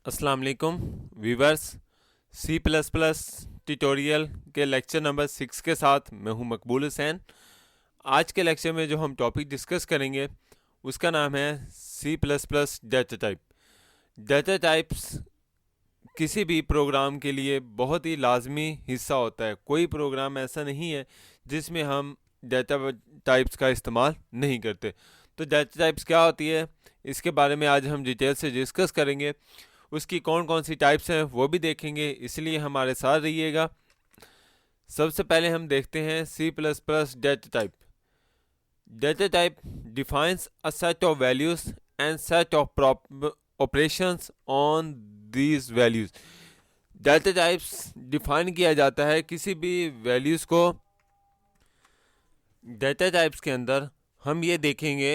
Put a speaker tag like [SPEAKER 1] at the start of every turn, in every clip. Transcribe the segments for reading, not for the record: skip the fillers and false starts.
[SPEAKER 1] अस्सलाम वालेकुम viewers. C plus plus tutorial के लेक्चर नंबर 6 के साथ मैं हूं मकबूल हुसैन। आज के लेक्चर में जो हम टॉपिक डिस्कस करेंगे उसका नाम है C plus plus data type. Data types किसी भी प्रोग्राम के लिए बहुत ही लाजमी हिस्सा होता है। कोई प्रोग्राम ऐसा नहीं है जिसमें हम डाटा टाइप्स का इस्तेमाल नहीं करते। तो डाटा टाइप्स क्या होती है इसके बारे में आज हम डिटेल से डिस्कस करेंगे। उसकी कौन कौन सी टाइप्स हैं वो भी देखेंगे, इसलिए हमारे साथ रहिएगा। सबसे पहले हम देखते हैं C plus plus data type. Data type defines a set of values and set of operations on these values. Data types define किया जाता है किसी भी वैल्यूज को। डाटा टाइप्स के अंदर हम ये देखेंगे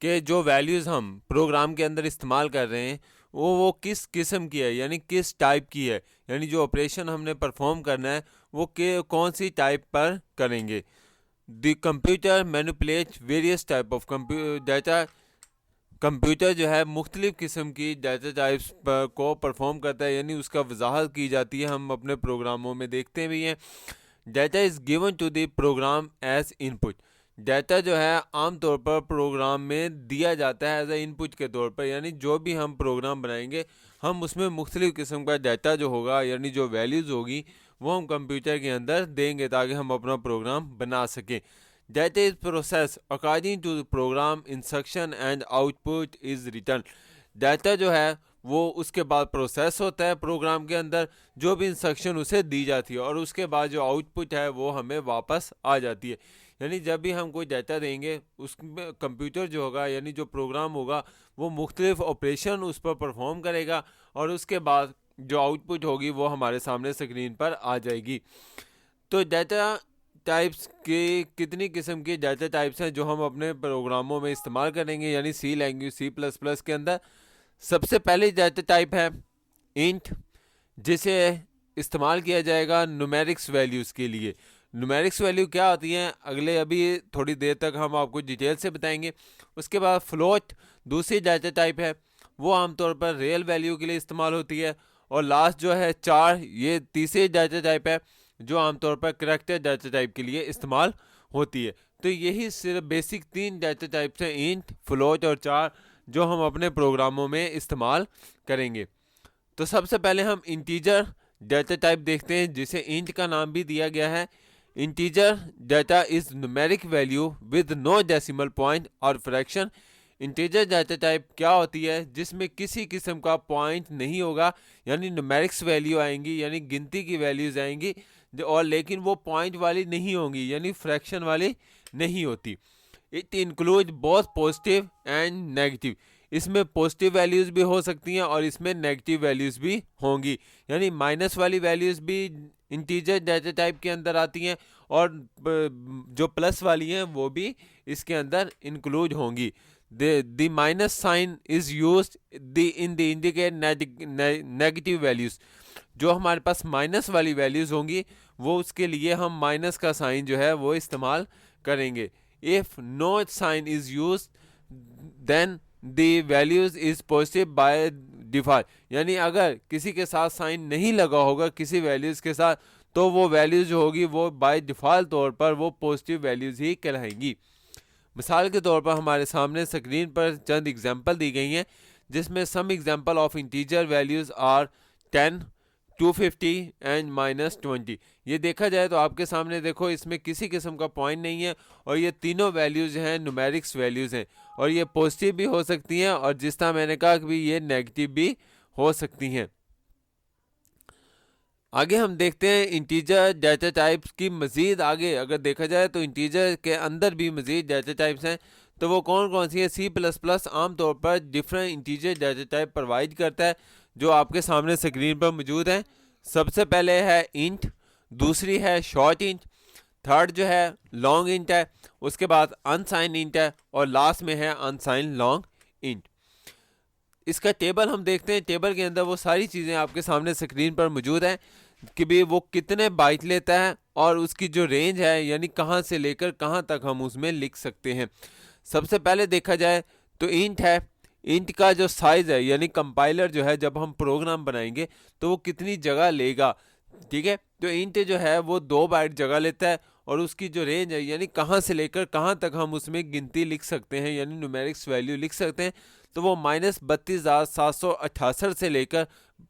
[SPEAKER 1] कि जो वैल्यूज़ हम प्रोग्राम के अंदर इस्तेमाल कर रहे हैं वो किस किस्म की है, यानी किस टाइप की है, यानी जो ऑपरेशन हमने परफॉर्म करना है वो कौन सी टाइप पर करेंगे। The computer manipulate various type of data. Computer जो है मुख्तलिफ़ किस्म की डाटा टाइप्स को परफॉर्म करता है, यानी उसका वजाहत की जाती है। हम अपने प्रोग्रामों में देखते भी हैं। Data is given to the program as input. Data जो है आमतौर पर प्रोग्राम में दिया जाता है एज ए इनपुट के तौर पर, यानी जो भी हम प्रोग्राम बनाएंगे हम उसमें मुख्तलिफ़ किस्म का डाटा जो होगा, यानी जो वैल्यूज़ होगी वो हम कंप्यूटर के अंदर देंगे ताकि हम अपना प्रोग्राम बना सकें। Data is process according to program instruction and output is return. Data जो है वो उसके बाद प्रोसेस होता है प्रोग्राम के अंदर, जो भी इंस्ट्रक्शन उसे दी जाती है, और उसके बाद जो आउटपुट है वो हमें वापस आ जाती है। यानी जब भी हम कोई डाटा देंगे उसमें कंप्यूटर जो होगा, यानी जो प्रोग्राम होगा, वो मुख्तलिफ ऑपरेशन उस पर परफॉर्म करेगा और उसके बाद जो आउटपुट होगी वो हमारे सामने स्क्रीन पर आ जाएगी। तो डाटा टाइप्स के कितनी किस्म की डाटा टाइप्स हैं जो हम अपने प्रोग्रामों में इस्तेमाल करेंगे, यानी सी लैंग्वेज सी प्लस प्लस के अंदर। सबसे पहले डाटा टाइप है इंट, जिसे इस्तेमाल किया जाएगा न्यूमेरिक्स वैल्यूज़ के लिए। न्यूमेरिक्स वैल्यू क्या होती हैं अभी थोड़ी देर तक हम आपको डिटेल से बताएंगे। उसके बाद फ्लोट दूसरी डाटा टाइप है, वो आमतौर पर रियल वैल्यू के लिए इस्तेमाल होती है। और लास्ट जो है चार, ये तीसरी डाटा टाइप है जो आमतौर पर करैक्टर डाटा टाइप के लिए इस्तेमाल होती है। तो यही सिर्फ बेसिक तीन डाटा टाइप्स हैं, इंट, फ्लोट और चार, जो हम अपने प्रोग्रामों में इस्तेमाल करेंगे। तो सबसे पहले हम इंटीजर डाटा टाइप देखते हैं, जिसे इंट का नाम भी दिया गया है। Integer data is numeric value with no decimal point और फ्रैक्शन। इंटीजर डाटा टाइप क्या होती है जिसमें किसी किस्म का पॉइंट नहीं होगा, यानी न्यूमेरिक्स वैल्यू आएंगी, यानी गिनती की वैल्यूज आएंगी, और लेकिन वो पॉइंट वाली नहीं होंगी, यानी फ्रैक्शन वाली नहीं होती। It include both positive and negative. इसमें पॉजिटिव वैल्यूज़ भी हो सकती हैं और इसमें नेगेटिव वैल्यूज़ भी होंगी, यानी माइनस वाली वैल्यूज़ भी इंटीजर डाटा टाइप के अंदर आती हैं और जो प्लस वाली हैं वो भी इसके अंदर इंक्लूड होंगी। The minus sign is used in the indicate negative values. जो हमारे पास माइनस वाली वैल्यूज़ होंगी वो उसके लिए हम माइनस का साइन जो है वो इस्तेमाल करेंगे। If no sign is used then the values is positive by default. यानी अगर किसी के साथ साइन नहीं लगा होगा किसी वैल्यूज़ के साथ, तो वो वैल्यूज़ जो होगी वो बाय डिफ़ॉल्ट तौर पर वो पॉजिटिव वैल्यूज़ ही कहलाएंगी। मिसाल के तौर पर हमारे सामने स्क्रीन पर चंद एग्जांपल दी गई हैं, जिसमें some example of integer values are 10, 250 and -20। ये देखा जाए तो आपके सामने देखो, इसमें किसी किस्म का पॉइंट नहीं है और ये तीनों वैल्यूज़ हैं न्यूमेरिक्स वैल्यूज़ हैं, और ये पॉजिटिव भी हो सकती हैं और जिस तरह मैंने कहा कि ये नेगेटिव भी हो सकती हैं। आगे हम देखते हैं इंटीजर डाटा टाइप्स की मज़ीद आगे अगर देखा जाए तो इंटीजर के अंदर भी मज़ीद डाटा टाइप्स हैं। तो वो कौन कौन सी है? सी प्लस प्लस आमतौर पर different integer data type provide करता है जो आपके सामने स्क्रीन पर मौजूद हैं। सबसे पहले है इंट, दूसरी है शॉर्ट इंट, थर्ड जो है लॉन्ग इंट है, उसके बाद अनसाइन इंट है और लास्ट में है अनसाइन लॉन्ग इंट। इसका टेबल हम देखते हैं। टेबल के अंदर वो सारी चीज़ें आपके सामने स्क्रीन पर मौजूद हैं कि भी वो कितने बाइट लेता है और उसकी जो रेंज है, यानी कहाँ से लेकर कहाँ तक हम उसमें लिख सकते हैं। सबसे पहले देखा जाए तो इंट है। इंट का जो साइज है यानी कंपाइलर जो है जब हम प्रोग्राम बनाएंगे तो वो कितनी जगह लेगा, ठीक है। तो इंट जो है वो 2 बाइट जगह लेता है और उसकी जो रेंज है यानी कहाँ से लेकर कहाँ तक हम उसमें गिनती लिख सकते हैं यानी न्यूमेरिक्स वैल्यू लिख सकते हैं, तो वो -32,768 से लेकर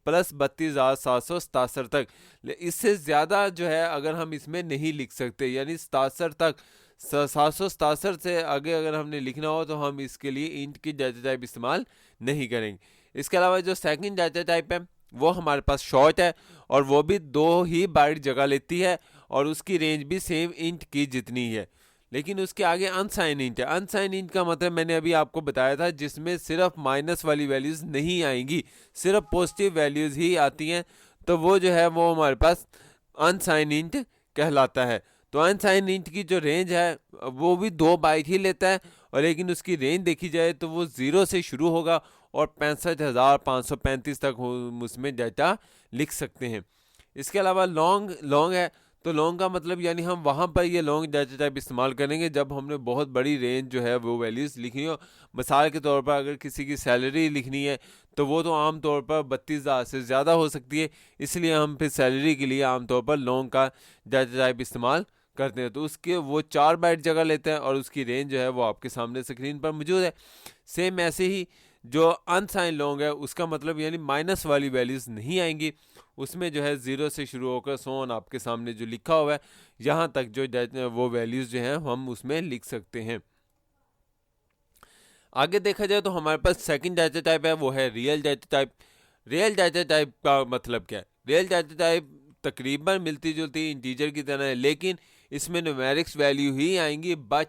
[SPEAKER 1] +32,767 तक। इससे ज़्यादा जो है अगर हम इसमें नहीं लिख सकते यानी 77 तक, 767 से आगे अगर हमने लिखना हो तो हम इसके लिए इंट की डाटा टाइप इस्तेमाल नहीं करेंगे। इसके अलावा जो सेकंड डाटा टाइप है वो हमारे पास शॉर्ट है और वो भी 2 ही बाइट जगह लेती है और उसकी रेंज भी सेम इंट की जितनी है। लेकिन उसके आगे अनसाइन इंट है। अनसाइन इंट का मतलब मैंने अभी आपको बताया था जिसमें सिर्फ माइनस वाली वैल्यूज़ नहीं आएंगी, सिर्फ पॉजिटिव वैल्यूज़ ही आती हैं, तो वो जो है वो हमारे पास अनसाइन इंट कहलाता है। तो अनसाइन इंट की जो रेंज है वो भी 2 बाइट ही लेता है और लेकिन उसकी रेंज देखी जाए तो वो 0 से शुरू होगा और 65,535 तक उसमें डाटा लिख सकते हैं। इसके अलावा लॉन्ग है, तो लॉन्ग का मतलब यानी हम वहाँ पर ये लॉन्ग डाटा टाइप इस्तेमाल करेंगे जब हमने बहुत बड़ी रेंज जो है वो वैल्यूज़ लिखनी हो। मिसाल के तौर पर अगर किसी की सैलरी लिखनी है तो वो तो आम तौर पर 32,000 से ज़्यादा हो सकती है, इसलिए हम फिर सैलरी के लिए आमतौर पर लॉन्ग का डाटा टाइप इस्तेमाल करते हैं। तो उसके वो 4 बाइट जगह लेते हैं और उसकी रेंज जो है वो आपके सामने स्क्रीन पर मौजूद है। सेम ऐसे ही जो अनसाइन लॉन्ग है उसका मतलब यानी माइनस वाली वैल्यूज़ नहीं आएंगी, उसमें जो है 0 से शुरू होकर सोन आपके सामने जो लिखा हुआ है यहाँ तक जो वो वैल्यूज़ जो हैं हम उसमें लिख सकते हैं। आगे देखा जाए तो हमारे पास सेकंड डाटा टाइप है वो है real data type. Real data type का मतलब क्या है? रियल डाटा टाइप तकरीबन मिलती जुलती इंटीजर की तरह है, लेकिन इसमें न्यूमेरिक्स वैल्यू ही आएंगी बट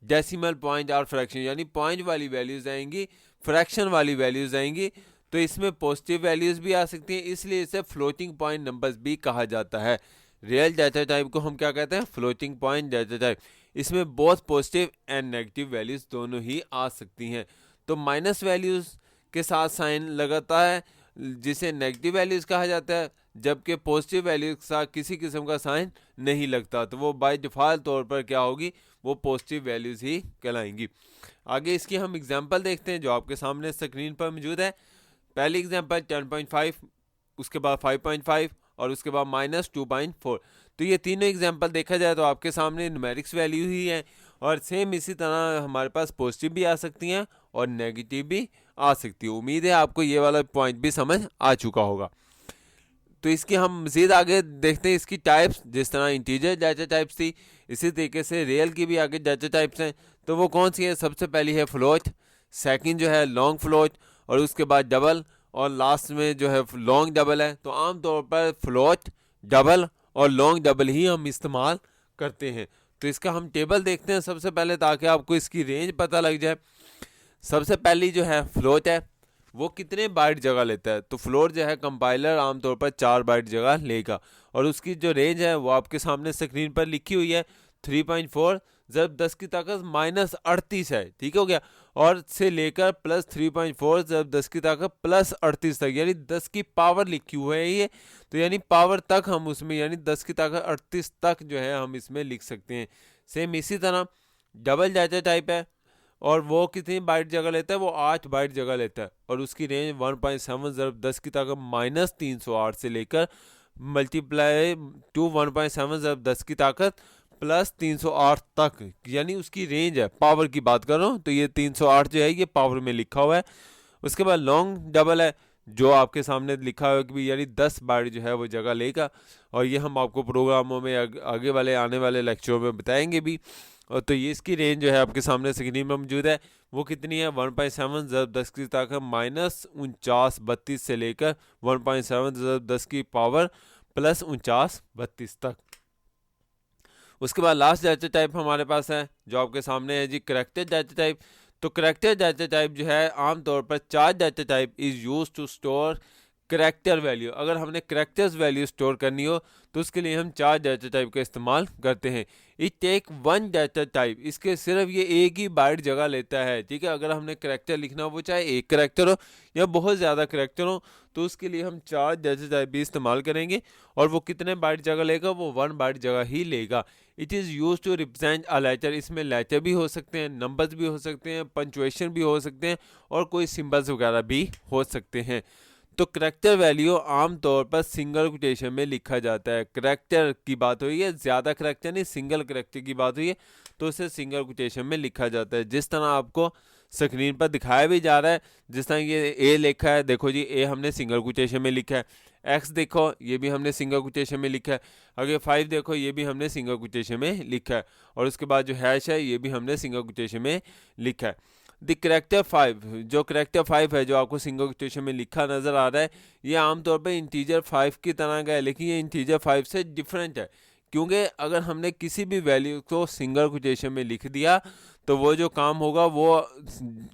[SPEAKER 1] डेसिमल पॉइंट और फ्रैक्शन यानी पॉइंट वाली वैल्यूज़ आएंगी, फ्रैक्शन वाली वैल्यूज़ आएंगी। तो इसमें पॉजिटिव वैल्यूज़ भी आ सकती हैं, इसलिए इसे फ्लोटिंग पॉइंट नंबर्स भी कहा जाता है। रियल डाटा टाइप को हम क्या कहते हैं? Floating point data type. इसमें both positive and negative values दोनों ही आ सकती हैं। तो माइनस वैल्यूज़ के साथ साइन लगाता है जिसे नेगेटिव वैल्यूज़ कहा जाता है, जबकि पॉजिटिव वैल्यूज़ के साथ किसी किस्म का साइन नहीं लगता, तो वो बाय डिफ़ॉल्ट तौर पर क्या होगी? वो पॉजिटिव वैल्यूज़ ही कहलाएंगी। आगे इसकी हम एग्जांपल देखते हैं जो आपके सामने स्क्रीन पर मौजूद है। पहली एग्जांपल 10.5, उसके बाद 5.5 और उसके बाद -2.4। तो ये तीनों एग्जांपल देखा जाए तो आपके सामने न्यूमेरिक्स वैल्यू ही है और सेम इसी तरह हमारे पास पॉजिटिव भी आ सकती हैं और नेगेटिव भी आ सकती है। उम्मीद है आपको ये वाला पॉइंट भी समझ आ चुका होगा। तो इसकी हम मज़ीद आगे देखते हैं इसकी टाइप्स। जिस तरह इंटीजर डाटा टाइप्स थी इसी तरीके से रियल की भी आगे डाटा टाइप्स हैं। तो वो कौन सी है? सबसे पहली है फ्लोट, सेकंड जो है लॉन्ग फ्लोट और उसके बाद डबल और लास्ट में जो है लॉन्ग डबल है। तो आमतौर पर फ्लोट, डबल और लॉन्ग डबल ही हम इस्तेमाल करते हैं। तो इसका हम टेबल देखते हैं सबसे पहले ताकि आपको इसकी रेंज पता लग जाए। सबसे पहली जो है फ्लोट है वो कितने बाइट जगह लेता है? तो फ्लोट जो है कंपाइलर आमतौर पर 4 बाइट जगह लेगा और उसकी जो रेंज है वो आपके सामने स्क्रीन पर लिखी हुई है। 3.4 जब 10 की ताकत -38 है, ठीक हो गया, और से लेकर +3.4 जब 10 की ताकत +38 तक यानी 10 की पावर लिखी हुई है ये। तो यानी पावर तक हम उसमें यानी 10 की ताकत 38 तक जो है हम इसमें लिख सकते हैं। सेम इसी तरह डबल डाटा टाइप है और वो कितनी बाइट जगह लेता है? वो 8 बाइट जगह लेता है और उसकी रेंज 1.7 जब 10 की ताकत -308 से लेकर मल्टीप्लाई टू 1.7 जब 10 की ताकत +308 तक यानी उसकी रेंज है। पावर की बात कर रहा हूँ तो ये 308 जो है ये पावर में लिखा हुआ है। उसके बाद लॉन्ग डबल है जो आपके सामने लिखा हुआ है कि यानी 10 बाइट जो है वो जगह लेगा और ये हम आपको प्रोग्रामों में आगे वाले आने वाले लेक्चरों में बताएंगे भी। और तो ये इसकी रेंज जो है आपके सामने स्क्रीन में मौजूद है वो कितनी है? 1.7 जब 10 की ताकत -49 से लेकर 1.7 जब 10 की पावर +49 तक। उसके बाद लास्ट डाटा टाइप हमारे पास है जो आपके सामने है जी, करैक्टर डाटा टाइप। तो करैक्टर डाटा टाइप जो है आमतौर पर char data type is used to store character value, अगर हमने करैक्टर्स वैल्यू स्टोर करनी हो तो उसके लिए हम 4 डाटा टाइप का इस्तेमाल करते हैं। इट टेक 1 डाटा टाइप, इसके सिर्फ ये एक ही बाइट जगह लेता है, ठीक है। अगर हमने करैक्टर लिखना हो, वो चाहे एक करैक्टर हो या बहुत ज़्यादा करैक्टर हो, तो उसके लिए हम 4 डाटा टाइप भी इस्तेमाल करेंगे। और वो कितने बाइट जगह लेगा, वो 1 बाइट जगह ही लेगा। It is use to represent a letter, इसमें लेटर भी हो सकते हैं, नंबर्स भी हो सकते हैं, पंचुएशन भी हो सकते हैं और कोई सिंबल्स वगैरह भी हो सकते हैं। तो करैक्टर वैल्यू आमतौर पर सिंगल कोटेशन में लिखा जाता है। करैक्टर की बात हुई है, ज़्यादा करैक्टर नहीं, सिंगल करैक्टर की बात हुई है, तो उसे सिंगल कोटेशन में लिखा जाता है। जिस तरह आपको स्क्रीन पर दिखाया भी जा रहा है, जिस तरह ये ए लिखा है, देखो जी ए हमने सिंगल कोटेशन में लिखा है। एक्स देखो, ये भी हमने सिंगल कोटेशन में लिखा है। आगे 5 देखो, ये भी हमने सिंगल कोटेशन में लिखा है। और उसके बाद जो हैश है, ये भी हमने सिंगल कोटेशन में लिखा है। द करैक्टर 5, जो करैक्टर 5 है, जो आपको सिंगल कोटेशन में लिखा नज़र आ रहा है, ये आमतौर पर इंटीजर 5 की तरह का है, लेकिन ये इंटीजर 5 से डिफरेंट है। क्योंकि अगर हमने किसी भी वैल्यू को सिंगल कोटेशन में लिख दिया, तो वो जो काम होगा, वो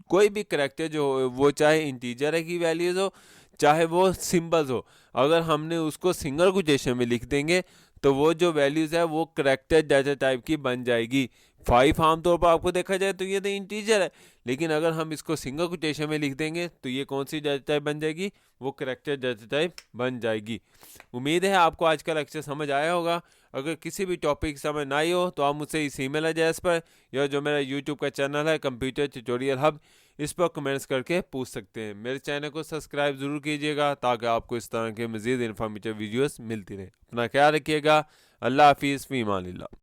[SPEAKER 1] कोई भी करैक्टर जो हो, वो चाहे इंटीजर की वैल्यूज़ हो, चाहे वो सिंबल्स हो, अगर हमने उसको सिंगल कोटेशन में लिख देंगे तो वो जो वैल्यूज़ है वो करैक्टर डाटा टाइप की बन जाएगी। 5 आमतौर पर आपको देखा जाए तो ये तो इंटीजर है, लेकिन अगर हम इसको सिंगल कोटेशन में लिख देंगे तो ये कौन सी डाटा टाइप बन जाएगी, वो करैक्टर डाटा टाइप बन जाएगी। उम्मीद है आपको आज का लेक्चर समझ आया होगा। अगर किसी भी टॉपिक समझ ना आई हो तो आप मुझसे इस ईमेल एड्रेस पर या जो मेरा यूट्यूब का चैनल है कंप्यूटर ट्यूटोरियल हब, इस पर कमेंट्स करके पूछ सकते हैं। मेरे चैनल को सब्सक्राइब ज़रूर कीजिएगा ताकि आपको इस तरह के मज़ीद इन्फॉर्मेटिव वीडियोस मिलती रहे। अपना ख्याल रखिएगा। अल्लाह हाफिज़, फ़ी अमानिल्लाह।